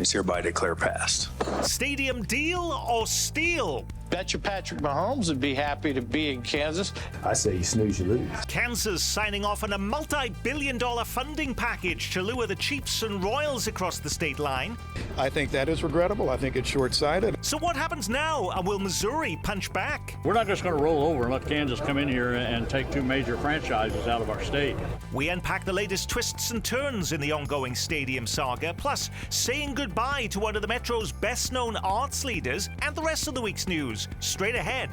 is hereby declare passed. Stadium deal or steal? Bet you Patrick Mahomes would be happy to be in Kansas. I say you snooze, you lose. Kansas signing off on a multi-billion-dollar funding package to lure the Chiefs and Royals across the state line. I think that is regrettable. I think it's short-sighted. So what happens now? And will Missouri punch back? We're not just going to roll over and let Kansas come in here and take two major franchises out of our state. We unpack the latest twists and turns in the ongoing stadium saga, plus saying goodbye to one of the Metro's best-known arts leaders, and the rest of the week's news. Straight ahead.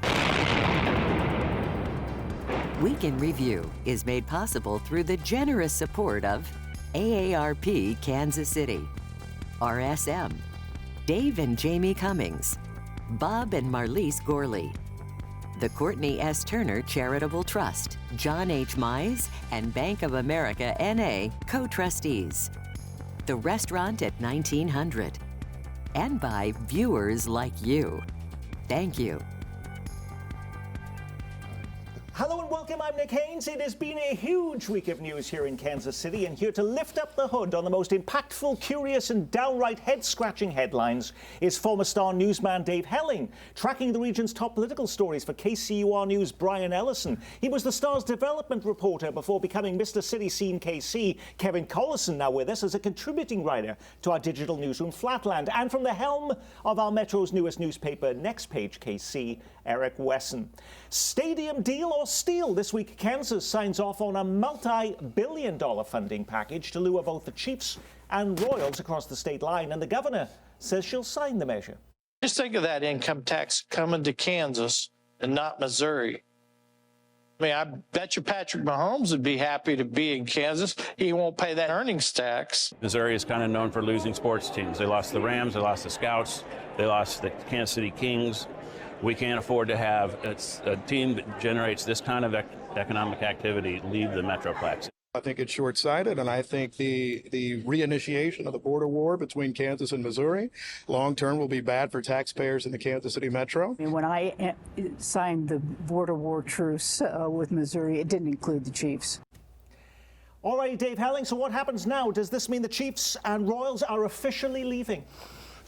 Week in Review is made possible through the generous support of AARP Kansas City, RSM, Dave and Jamie Cummings, Bob and Marlise Gorley, the Courtney S. Turner Charitable Trust, John H. Mize, and Bank of America N.A. co-trustees, the restaurant at 1900, and by viewers like you. Thank you. Hello and welcome, I'm Nick Haines. It has been a huge week of news here in Kansas City, and here to lift up the hood on the most impactful, curious and downright head-scratching headlines is former Star newsman Dave Helling, tracking the region's top political stories for KCUR News' Brian Ellison. He was the Star's development reporter before becoming Mr. City Scene KC. Kevin Collison now with us as a contributing writer to our digital newsroom Flatland. And from the helm of our Metro's newest newspaper, Next Page KC, Eric Wesson. Stadium deal or steal? This week, Kansas signs off on a multi-billion-dollar funding package to lure both the Chiefs and Royals across the state line, and the governor says she'll sign the measure. Just think of that income tax coming to Kansas and not Missouri. I mean, I bet you Patrick Mahomes would be happy to be in Kansas. He won't pay that earnings tax. Missouri is kind of known for losing sports teams. They lost the Rams, they lost the Scouts, they lost the Kansas City Kings. We can't afford to have a team that generates this kind of economic activity leave the Metroplex. I think it's short-sighted, and I think the reinitiation of the border war between Kansas and Missouri long-term will be bad for taxpayers in the Kansas City Metro. And when I signed the border war truce with Missouri, it didn't include the Chiefs. All right, Dave Helling, so what happens now? Does this mean the Chiefs and Royals are officially leaving?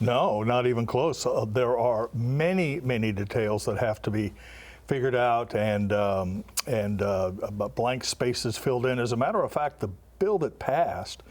No, not even close. There are many, many details that have to be figured out and blank spaces filled in. As a matter of fact, the bill that passed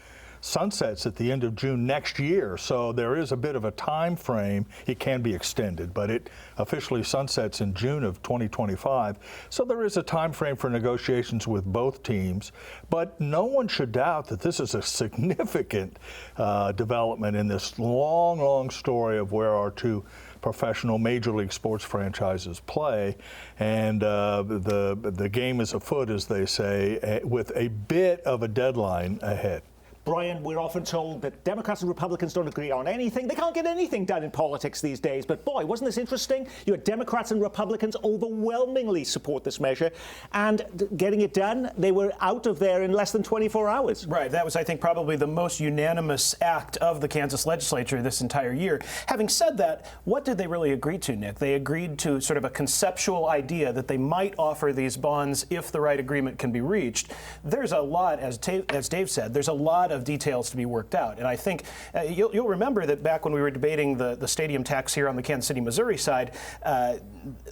sunsets at the end of June next year, so there is a bit of a time frame. It can be extended, but it officially sunsets in June of 2025. So there is a time frame for negotiations with both teams, but no one should doubt that this is a significant development in this long, long story of where our two professional Major League sports franchises play, and the game is afoot, as they say, with a bit of a deadline ahead. Brian, we're often told that Democrats and Republicans don't agree on anything. They can't get anything done in politics these days. But boy, wasn't this interesting? You had Democrats and Republicans overwhelmingly support this measure. And getting it done, they were out of there in less than 24 hours. Right. That was, I think, probably the most unanimous act of the Kansas legislature this entire year. Having said that, what did they really agree to, Nick? They agreed to sort of a conceptual idea that they might offer these bonds if the right agreement can be reached. There's a lot, as Dave said, there's a lot of details to be worked out. And I think you'll remember that back when we were debating the stadium tax here on the Kansas City, Missouri side,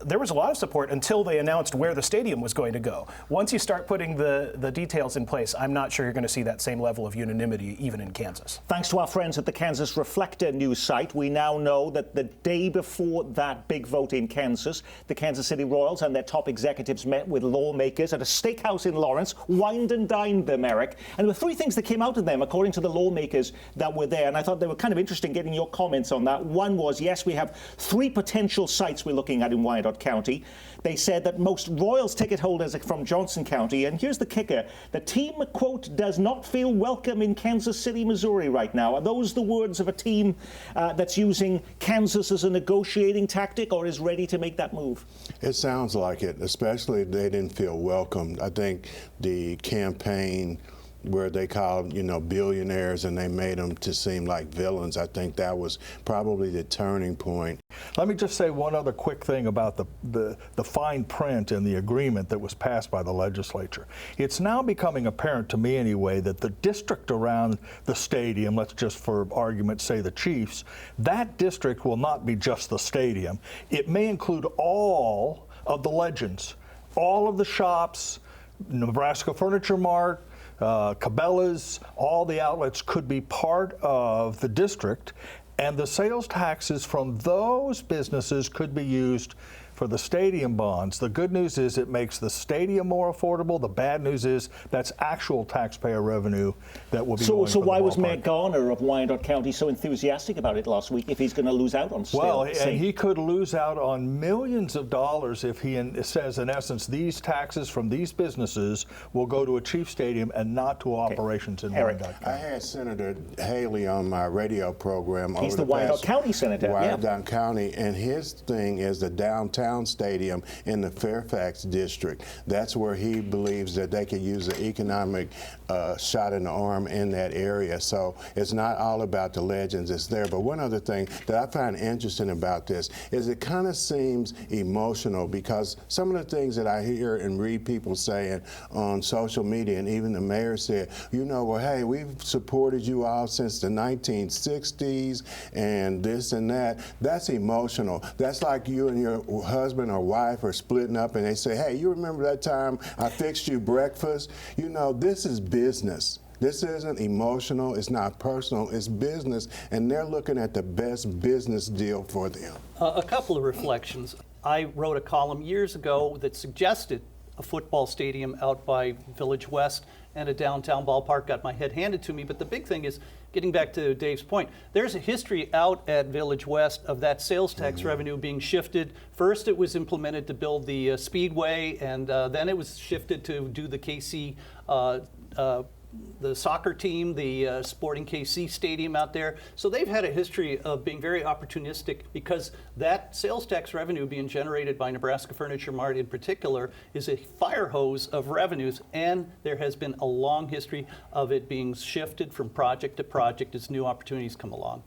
there was a lot of support until they announced where the stadium was going to go. Once you start putting the details in place, I'm not sure you're going to see that same level of unanimity even in Kansas. Thanks to our friends at the Kansas Reflector news site, we now know that the day before that big vote in Kansas, the Kansas City Royals and their top executives met with lawmakers at a steakhouse in Lawrence, wined and dined them, Eric. And there were three things that came out of them, according to the lawmakers that were there, and I thought they were kind of interesting getting your comments on that. One was, yes, we have 3 potential sites we're looking at in Wyandotte County. They said that most Royals ticket holders are from Johnson County, and here's the kicker. The team, quote, does not feel welcome in Kansas City, Missouri right now. Are those the words of a team that's using Kansas as a negotiating tactic or is ready to make that move? It sounds like it, especially they didn't feel welcomed. I think the campaign where they called, billionaires, and they made them to seem like villains. I think that was probably the turning point. Let me just say one other quick thing about the fine print in the agreement that was passed by the legislature. It's now becoming apparent to me anyway that the district around the stadium, let's just for argument's say the Chiefs, that district will not be just the stadium. It may include all of the legends, all of the shops, Nebraska Furniture Mart, Cabela's, all the outlets could be part of the district, and the sales taxes from those businesses could be used for the stadium bonds. The good news is it makes the stadium more affordable. The bad news is that's actual taxpayer revenue that will be going So for the why was ballpark. Mayor Garner of Wyandotte County so enthusiastic about it last week if he's going to lose out on Well, and he could lose out on millions of dollars if he says, in essence, these taxes from these businesses will go to a Chief Stadium and not to operations in Wyandotte County. I had Senator Haley on my radio program. He's the Wyandotte County senator. Wyandotte County, and his thing is the downtown stadium in the Fairfax district. That's where he believes that they could use an economic shot in the arm in that area. So it's not all about the legends, it's there. But one other thing that I find interesting about this is it kind of seems emotional, because some of the things that I hear and read people saying on social media, and even the mayor said, well, hey, we've supported you all since the 1960s and this and that. That's emotional. That's like you and your husband or wife are splitting up and they say, hey, you remember that time I fixed you breakfast? This is business. This isn't emotional, it's not personal, it's business, and they're looking at the best business deal for them. A couple of reflections. I wrote a column years ago that suggested a football stadium out by Village West and a downtown ballpark. Got my head handed to me, but the big thing is, getting back to Dave's point, there's a history out at Village West of that sales tax revenue being shifted. First, it was implemented to build the Speedway, and then it was shifted to do the KC the soccer team, the Sporting KC Stadium out there. So they've had a history of being very opportunistic, because that sales tax revenue being generated by Nebraska Furniture Mart in particular is a fire hose of revenues, and there has been a long history of it being shifted from project to project as new opportunities come along.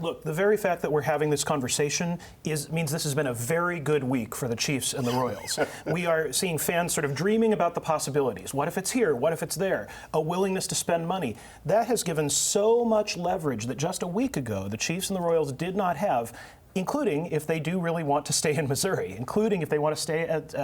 Look, the very fact that we're having this conversation means this has been a very good week for the Chiefs and the Royals. We are seeing fans sort of dreaming about the possibilities. What if it's here? What if it's there? A willingness to spend money. That has given so much leverage that just a week ago, the Chiefs and the Royals did not have, including if they do really want to stay in Missouri, including if they want to stay at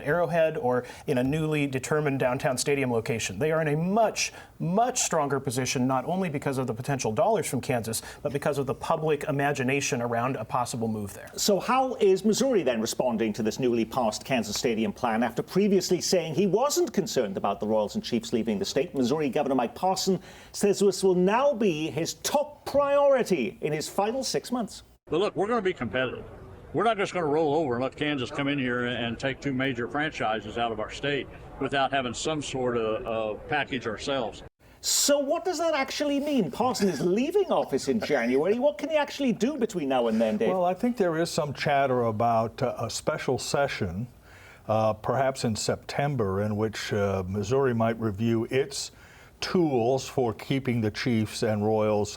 Arrowhead or in a newly determined downtown stadium location. They are in a much, much stronger position, not only because of the potential dollars from Kansas, but because of the public imagination around a possible move there. So how is Missouri then responding to this newly passed Kansas Stadium plan after previously saying he wasn't concerned about the Royals and Chiefs leaving the state? Missouri Governor Mike Parson says this will now be his top priority in his final 6 months. But look, we're going to be competitive. We're not just going to roll over and let Kansas come in here and take two major franchises out of our state without having some sort of package ourselves. So what does that actually mean? Parson is leaving office in January. What can he actually do between now and then, Dave? Well, I think there is some chatter about a special session, perhaps in September, in which Missouri might review its tools for keeping the Chiefs and Royals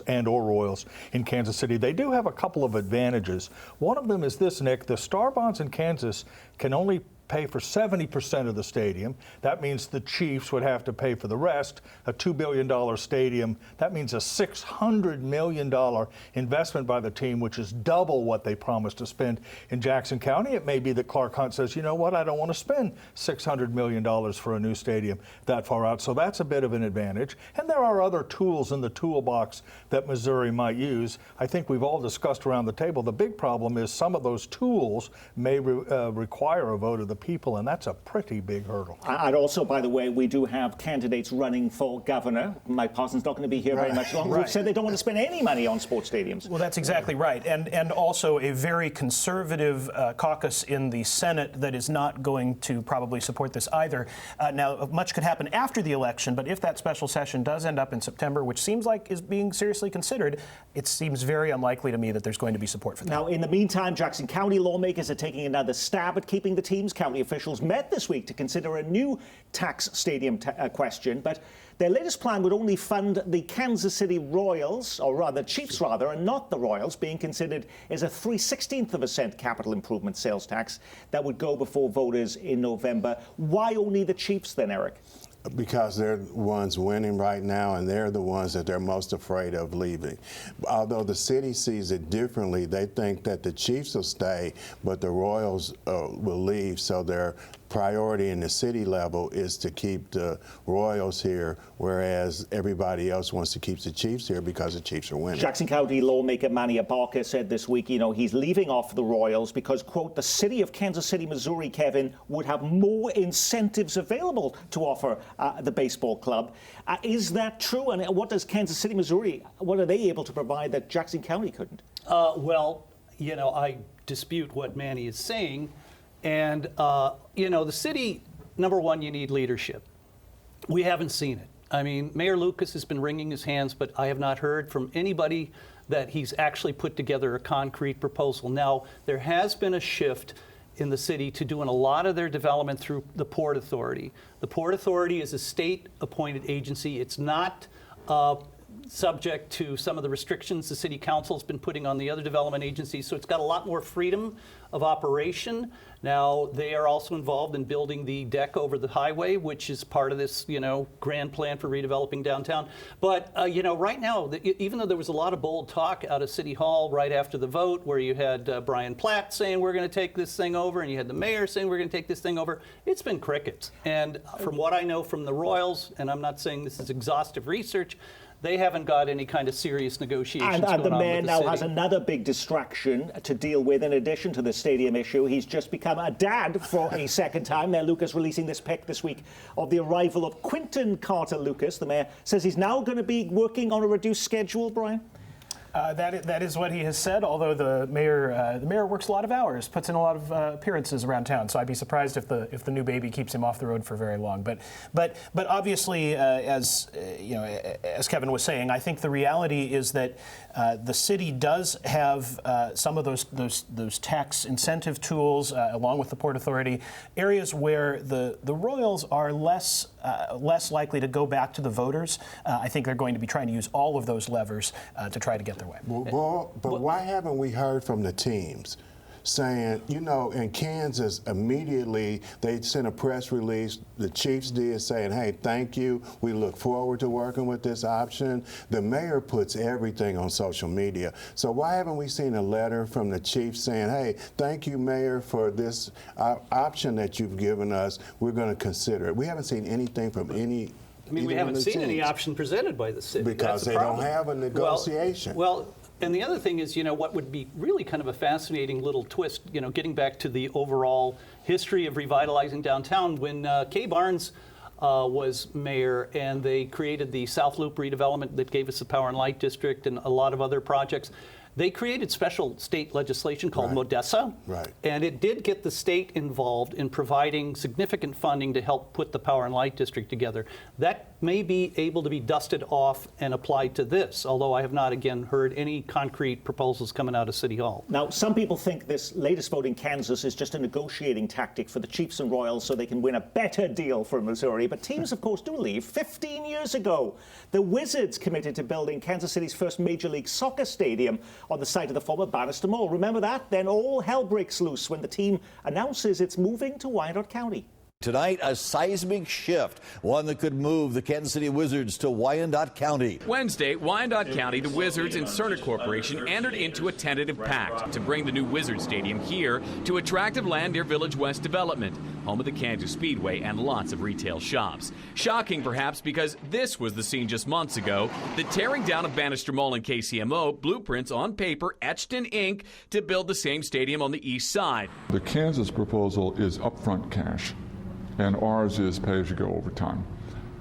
in Kansas City. They do have a couple of advantages. One of them is this, Nick: the Star Bonds in Kansas can only pay for 70% of the stadium. That means the Chiefs would have to pay for the rest. A $2 billion stadium, that means a $600 million investment by the team, which is double what they promised to spend in Jackson County. It may be that Clark Hunt says, you know what, I don't want to spend $600 million for a new stadium that far out. So that's a bit of an advantage. And there are other tools in the toolbox that Missouri might use. I think we've all discussed around the table. The big problem is some of those tools may require a vote of the people, and that's a pretty big hurdle. And also, by the way, we do have candidates running for governor. Mike Parson's not going to be here very much longer. Who've said they don't want to spend any money on sports stadiums. Well, that's exactly right. And also a very conservative caucus in the Senate that is not going to probably support this either. Now, much could happen after the election, but if that special session does end up in September, which seems like is being seriously considered, it seems very unlikely to me that there's going to be support for that. Now, in the meantime, Jackson County lawmakers are taking another stab at keeping the teams. County officials met this week to consider a new tax stadium question, but their latest plan would only fund the Kansas City Royals, or rather Chiefs rather, and not the Royals, being considered as a 3/16% capital improvement sales tax that would go before voters in November. Why only the Chiefs then, Eric? Because they're the ones winning right now, and they're the ones that they're most afraid of leaving. Although the city sees it differently, they think that the Chiefs will stay, but the Royals will leave. So their priority in the city level is to keep the Royals here, whereas everybody else wants to keep the Chiefs here because the Chiefs are winning. Jackson County lawmaker Manny Abarca said this week, he's leaving off the Royals because, quote, the city of Kansas City, Missouri, Kevin, would have more incentives available to offer the baseball club. Is that true? And what does Kansas City, Missouri, what are they able to provide that Jackson County couldn't? Well, I dispute what Manny is saying. And, the city, number one, you need leadership. We haven't seen it. I mean, Mayor Lucas has been wringing his hands, but I have not heard from anybody that he's actually put together a concrete proposal. Now, there has been a shift in the city to doing a lot of their development through the Port Authority. The Port Authority is a state-appointed agency. It's not subject to some of the restrictions the city council's been putting on the other development agencies, so it's got a lot more freedom of operation. Now, they are also involved in building the deck over the highway, which is part of this, grand plan for redeveloping downtown. But, right now, even though there was a lot of bold talk out of City Hall right after the vote, where you had Brian Platt saying we're going to take this thing over, and you had the mayor saying we're going to take this thing over, it's been crickets. And from what I know from the Royals, and I'm not saying this is exhaustive research, they haven't got any kind of serious negotiations and the going on mayor with the now city. has another big distraction to deal with in addition to the stadium issue. He's just become a dad for a second time. Mayor Lucas releasing this pic this week of the arrival of Quinton Carter Lucas. The mayor says he's now going to be working on a reduced schedule, Brian. That is what he has said, although the mayor works a lot of hours, puts in a lot of appearances around town, so I'd be surprised if the new baby keeps him off the road for very long. But obviously, as Kevin was saying, I think the reality is that the city does have some of those tax incentive tools, along with the Port Authority, areas where the Royals are less likely to go back to the voters. I think they're going to be trying to use all of those levers to try to get their way. But why haven't we heard from the teams saying, in Kansas, immediately they sent a press release, the Chiefs did, saying, hey, thank you, we look forward to working with this option. The mayor puts everything on social media. So why haven't we seen a letter from the Chiefs saying, hey, thank you, Mayor, for this option that you've given us, we're going to consider it? We haven't seen anything from any. We haven't seen any option presented by the city. Because they don't have a negotiation. Well, and the other thing is, what would be really kind of a fascinating little twist, getting back to the overall history of revitalizing downtown, when Kay Barnes was mayor and they created the South Loop redevelopment that gave us the Power and Light District and a lot of other projects. They created special state legislation called Modessa, and it did get the state involved in providing significant funding to help put the Power and Light District together. That may be able to be dusted off and applied to this, although I have not, again, heard any concrete proposals coming out of City Hall. Now, some people think this latest vote in Kansas is just a negotiating tactic for the Chiefs and Royals so they can win a better deal for Missouri, but teams, of course, do leave. 15 years ago, the Wizards committed to building Kansas City's first Major League Soccer stadium on the site of the former Bannister Mall. Remember that? Then all hell breaks loose when the team announces it's moving to Wyandotte County. Tonight, a seismic shift, one that could move the Kansas City Wizards to Wyandotte County. Wednesday, Wyandotte County, the Wizards, and Cerner Corporation entered into a tentative pact to bring the new Wizard Stadium here to attractive land near Village West development, home of the Kansas Speedway and lots of retail shops. Shocking, perhaps, because this was the scene just months ago, the tearing down of Bannister Mall and KCMO, blueprints on paper etched in ink to build the same stadium on the east side. The Kansas proposal is upfront cash, and ours is pay-as-you-go over time.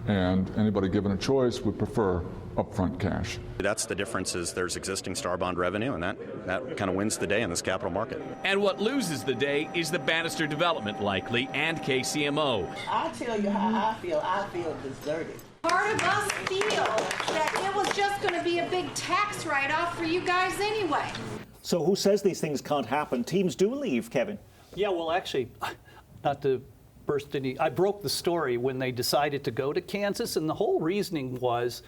And anybody given a choice would prefer upfront cash. That's the difference, is there's existing star bond revenue, and that kind of wins the day in this capital market. And what loses the day is the Bannister development, likely, and KCMO. I'll tell you how I feel. I feel deserted. Part of us feel that it was just going to be a big tax write-off for you guys anyway. So who says these things can't happen? Teams do leave, Kevin. Yeah, well, actually, not to burst any, I broke the story when they decided to go to Kansas, and the whole reasoning was,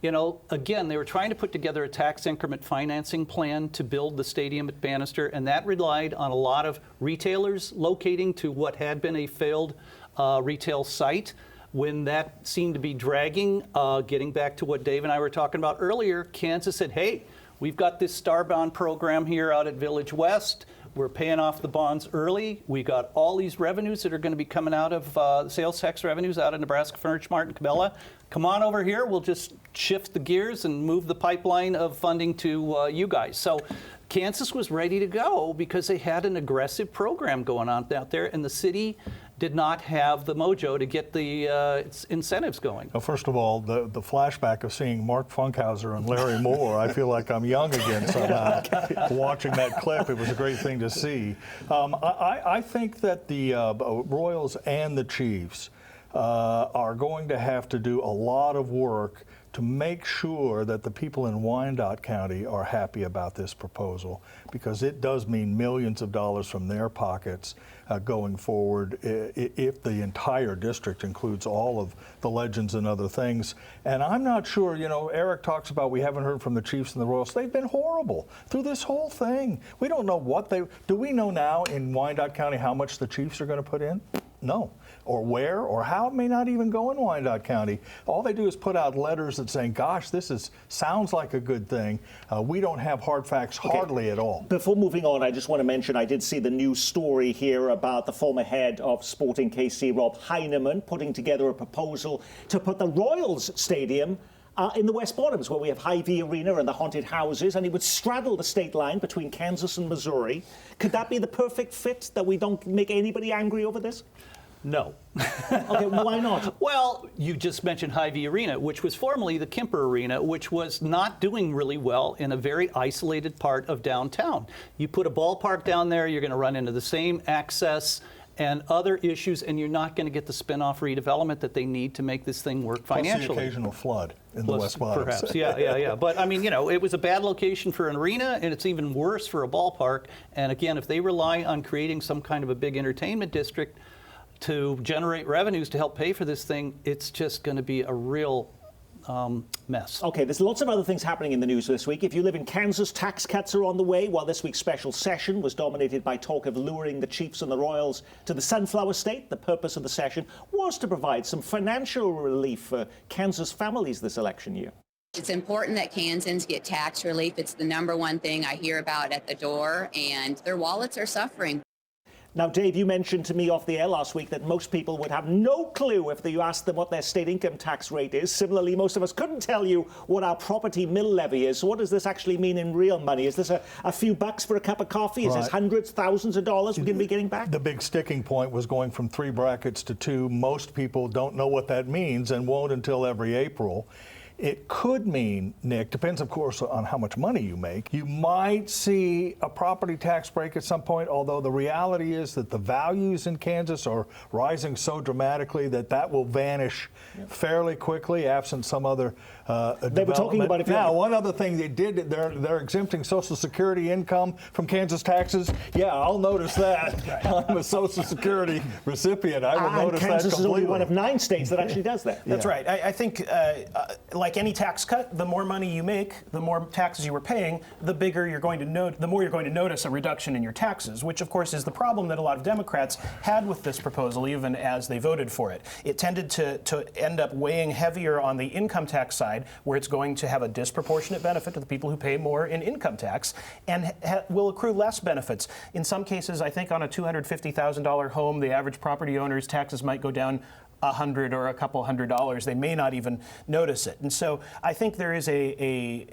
you know, again, they were trying to put together a tax increment financing plan to build the stadium at Bannister, and that relied on a lot of retailers locating to what had been a failed retail site. When that seemed to be dragging, getting back to what Dave and I were talking about earlier, Kansas said, hey, we've got this Star Bond program here out at Village West. We're paying off the bonds early. We got all these revenues that are going to be coming out of sales tax revenues out of Nebraska Furniture Mart and Cabela. Come on over here. We'll just shift the gears and move the pipeline of funding to you guys. So Kansas was ready to go because they had an aggressive program going on out there, and the city did not have the mojo to get the incentives going. Well, first of all, the flashback of seeing Mark Funkhauser and Larry Moore, I feel like I'm young again somehow. Watching that clip, it was a great thing to see. I think that the Royals and the Chiefs are going to have to do a lot of work to make sure that the people in Wyandotte County are happy about this proposal, because it does mean millions of dollars from their pockets going forward if the entire district includes all of the legends and other things. And I'm not sure, you know, Eric talks about we haven't heard from the Chiefs and the Royals. They've been horrible through this whole thing. We don't know what do we know now in Wyandotte County how much the Chiefs are going to put in? No. Or where or how, it may not even go in Wyandotte County. All they do is put out letters that saying, gosh, this sounds like a good thing. We don't have hard facts hardly at all. Before moving on, I just want to mention I did see the news story here about the former head of Sporting KC, Rob Heinemann, putting together a proposal to put the Royals Stadium in the West Bottoms, where we have Hy-Vee Arena and the haunted houses, and it would straddle the state line between Kansas and Missouri. Could that be the perfect fit, that we don't make anybody angry over this? No. Okay, why not? Well, you just mentioned Hy-Vee Arena, which was formerly the Kemper Arena, which was not doing really well in a very isolated part of downtown. You put a ballpark down there, you're going to run into the same access and other issues, and you're not going to get the spin-off redevelopment that they need to make this thing work financially. Plus the occasional flood in the West Bottoms. Perhaps, yeah. But, I mean, you know, it was a bad location for an arena, and it's even worse for a ballpark. And, again, if they rely on creating some kind of a big entertainment district to generate revenues to help pay for this thing, it's just going to be a real mess. Okay, there's lots of other things happening in the news this week. If you live in Kansas, tax cuts are on the way, while this week's special session was dominated by talk of luring the Chiefs and the Royals to the Sunflower State. The purpose of the session was to provide some financial relief for Kansas families this election year. It's important that Kansans get tax relief. It's the number one thing I hear about at the door, and their wallets are suffering. Now, Dave, you mentioned to me off the air last week that most people would have no clue if you asked them what their state income tax rate is. Similarly, most of us couldn't tell you what our property mill levy is. So what does this actually mean in real money? Is this a few bucks for a cup of coffee? Is this hundreds, thousands of dollars we're going to be getting back? The big sticking point was going from 3 brackets to 2. Most people don't know what that means and won't until every April. It could mean, Nick, depends of course on how much money you make. You might see a property tax break at some point, although the reality is that the values in Kansas are rising so dramatically that will vanish fairly quickly, absent some other They were talking about if now, one other thing they did, they're exempting Social Security income from Kansas taxes. Yeah, I'll notice that. I'm a Social Security recipient. I will notice Kansas that completely. is only one of 9 states that actually does that. That's right. I think like any tax cut, the more money you make, the more taxes you were paying, the more you're going to notice a reduction in your taxes, which of course is the problem that a lot of Democrats had with this proposal, even as they voted for it. It tended to end up weighing heavier on the income tax side, where it's going to have a disproportionate benefit to the people who pay more in income tax and will accrue less benefits. In some cases, I think on a $250,000 home, the average property owner's taxes might go down $100 or a couple $100. They may not even notice it. And so I think there is a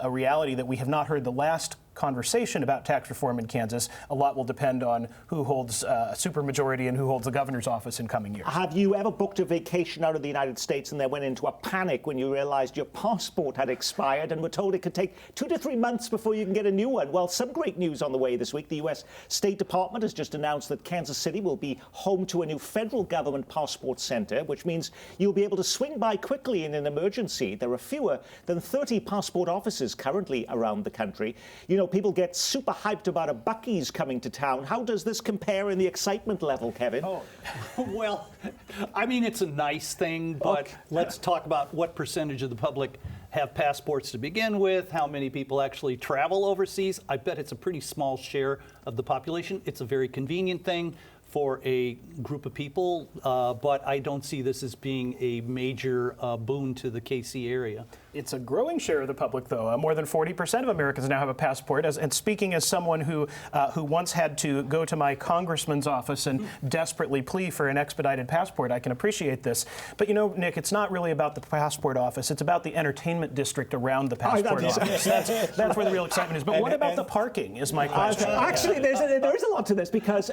reality that we have not heard the last conversation about tax reform in Kansas. A lot will depend on who holds a supermajority and who holds the governor's office in coming years. Have you ever booked a vacation out of the United States and then went into a panic when you realized your passport had expired and were told it could take 2 to 3 months before you can get a new one? Well, some great news on the way this week. The U.S. State Department has just announced that Kansas City will be home to a new federal government passport center, which means you'll be able to swing by quickly in an emergency. There are fewer than 30 passport offices currently around the country. You know, know, people get super hyped about a Buc-ee's coming to town. How does this compare in the excitement level, Kevin? Oh, well, I mean, it's a nice thing, but let's talk about what percentage of the public have passports to begin with, how many people actually travel overseas. I bet it's a pretty small share of the population. It's a very convenient thing for a group of people, but I don't see this as being a major boon to the KC area. It's a growing share of the public, though. More than 40% of Americans now have a passport. And speaking as someone who once had to go to my congressman's office and desperately plea for an expedited passport, I can appreciate this. But you know, Nick, it's not really about the passport office. It's about the entertainment district around the passport office. That's where the real excitement is. But what about the parking? Is my question. Actually, there is a lot to this because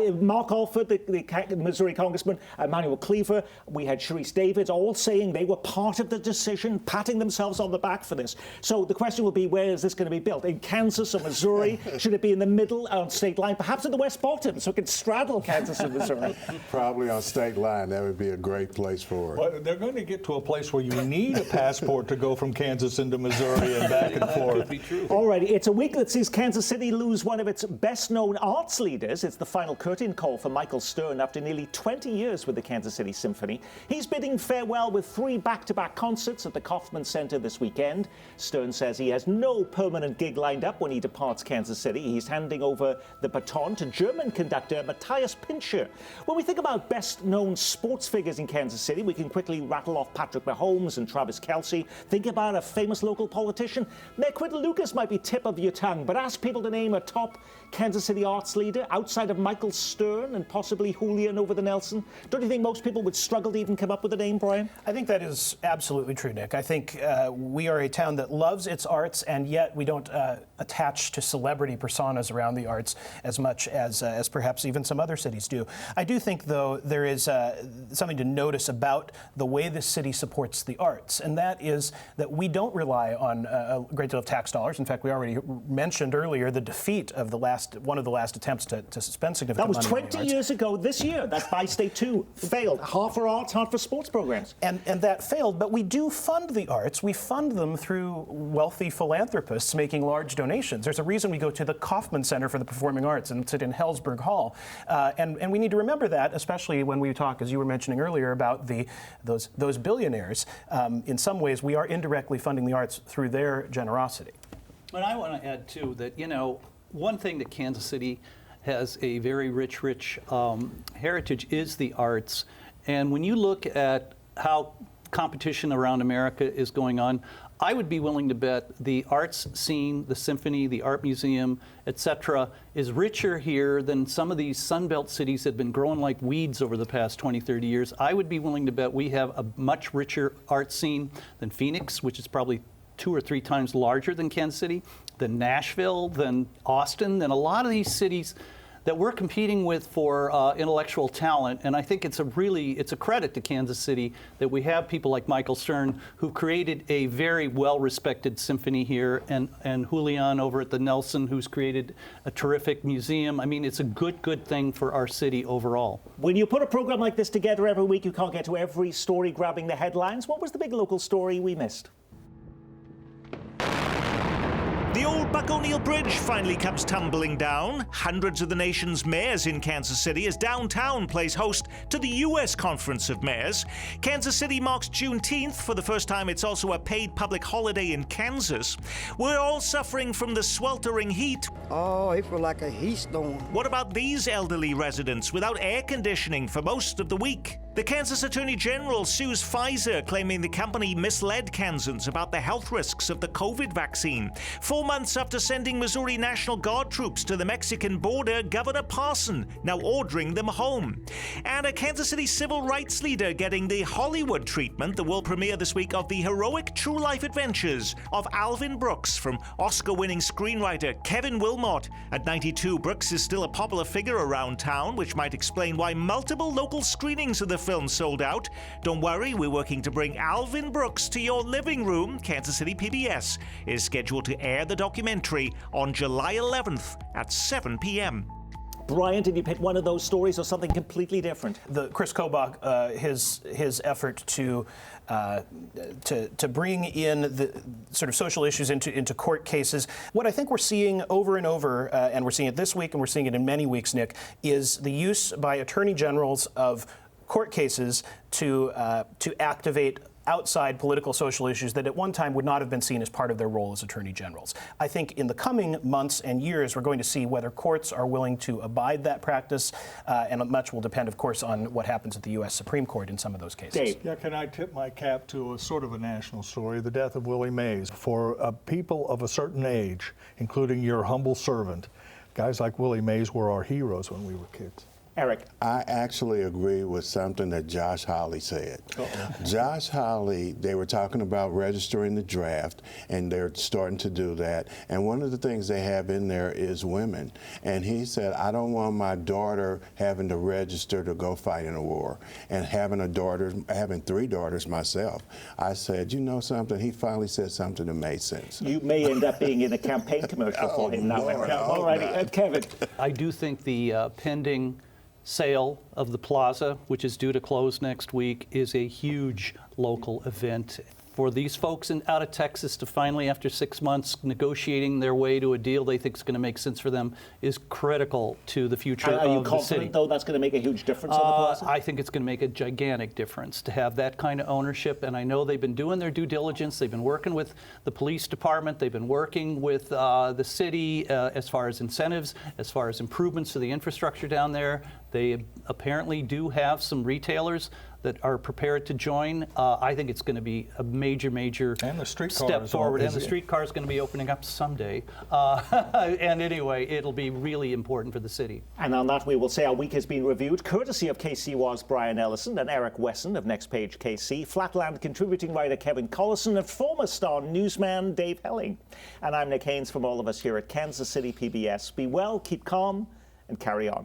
Mark Alford, the Missouri congressman, Emanuel Cleaver, we had Sharice Davids, all saying they were part of the decision, patting themselves on the back for this. So the question will be, where is this going to be built? In Kansas or Missouri? Should it be in the middle on state line? Perhaps at the West Bottom, so it can straddle Kansas and Missouri. Probably on state line. That would be a great place for it. Well, they're going to get to a place where you need a passport to go from Kansas into Missouri and back and forth. Could be true. Alrighty, it's a week that sees Kansas City lose one of its best-known arts leaders. It's the final curtain call for Michael Stern after nearly 20 years with the Kansas City Symphony. He's bidding farewell with 3 back-to-back concerts at the Kauffman Center this weekend. Stern says he has no permanent gig lined up when he departs Kansas City. He's handing over the baton to German conductor Matthias Pincher. When we think about best-known sports figures in Kansas City, we can quickly rattle off Patrick Mahomes and Travis Kelce. Think about a famous local politician. Mayor Quinton Lucas might be tip of your tongue, but ask people to name a top Kansas City arts leader outside of Michael Stern and possibly Julian over the Nelson. Don't you think most people would struggle to even come up with a name, Brian? I think that is absolutely true, Nick. I think we are a town that loves its arts, and yet we don't attach to celebrity personas around the arts as much as perhaps even some other cities do. I do think, though, there is something to notice about the way this city supports the arts, and that is that we don't rely on a great deal of tax dollars. In fact, we already mentioned earlier the defeat of one of the last attempts to spend significant money. That was 20 years ago this year. That Bi-State 2 failed. Half for arts, half for sports programs. And that failed, but we do fund the arts. We fund them through wealthy philanthropists making large donations. There's a reason we go to the Kauffman Center for the Performing Arts and sit in Hellsberg Hall. And we need to remember that, especially when we talk, as you were mentioning earlier, about those billionaires. In some ways, we are indirectly funding the arts through their generosity. But I want to add, too, that, you know, one thing that Kansas City has a very rich heritage is the arts. And when you look at how competition around America is going on, I would be willing to bet the arts scene, the symphony, the art museum, etc., is richer here than some of these Sunbelt cities that have been growing like weeds over the past 20, 30 years. I would be willing to bet we have a much richer art scene than Phoenix, which is probably 2 or 3 times larger than Kansas City, than Nashville, than Austin, than a lot of these cities that we're competing with for intellectual talent. And I think it's a credit to Kansas City that we have people like Michael Stern, who created a very well-respected symphony here, and Julian over at the Nelson, who's created a terrific museum. I mean, it's a good thing for our city overall. When you put a program like this together every week, you can't get to every story grabbing the headlines. What was the big local story we missed? The old Buck O'Neill Bridge finally comes tumbling down. Hundreds of the nation's mayors in Kansas City as downtown plays host to the U.S. Conference of Mayors. Kansas City marks Juneteenth. For the first time, it's also a paid public holiday in Kansas. We're all suffering from the sweltering heat. Oh, it feels like a heat storm. What about these elderly residents without air conditioning for most of the week? The Kansas Attorney General sues Pfizer, claiming the company misled Kansans about the health risks of the COVID vaccine. 4 months after sending Missouri National Guard troops to the Mexican border, Governor Parson now ordering them home. And a Kansas City civil rights leader getting the Hollywood treatment, the world premiere this week of the heroic true life adventures of Alvin Brooks from Oscar-winning screenwriter Kevin Wilmot. At 92, Brooks is still a popular figure around town, which might explain why multiple local screenings of the film sold out. Don't worry, we're working to bring Alvin Brooks to your living room. Kansas City PBS is scheduled to air the documentary on July 11th at 7 p.m. Brian, did you pick one of those stories or something completely different? The Chris Kobach, his effort to bring in the sort of social issues into court cases. What I think we're seeing over and over, and we're seeing it this week and we're seeing it in many weeks, Nick, is the use by attorney generals of court cases to activate outside political social issues that at one time would not have been seen as part of their role as attorney generals. I think in the coming months and years, we're going to see whether courts are willing to abide that practice, and much will depend, of course, on what happens at the U.S. Supreme Court in some of those cases. Dave. Yeah, can I tip my cap to a sort of a national story, the death of Willie Mays. For people of a certain age, including your humble servant, guys like Willie Mays were our heroes when we were kids. Eric. I actually agree with something that Josh Hawley said. Josh Hawley, they were talking about registering the draft, and they're starting to do that. And one of the things they have in there is women. And he said, I don't want my daughter having to register to go fight in a war. And having 3 daughters myself, I said, you know something? He finally said something that made sense. You may end up being in a campaign commercial for him now. All righty, Kevin. I do think the pending sale of the plaza, which is due to close next week, is a huge local event. For these folks out of Texas to finally, after 6 months, negotiating their way to a deal they think is going to make sense for them is critical to the future of the city. Are you confident, though, that's going to make a huge difference on the plaza? I think it's going to make a gigantic difference to have that kind of ownership, and I know they've been doing their due diligence. They've been working with the police department. They've been working with the city as far as incentives, as far as improvements to the infrastructure down there. They apparently do have some retailers that are prepared to join. I think it's going to be a major step forward. And the streetcar is going to be opening up someday. And anyway, it'll be really important for the city. And on that, we will say our week has been reviewed courtesy of KCWA's Brian Ellison and Eric Wesson of Next Page KC, Flatland contributing writer Kevin Collison, and former Star newsman Dave Helling. And I'm Nick Haines from all of us here at Kansas City PBS. Be well, keep calm, and carry on.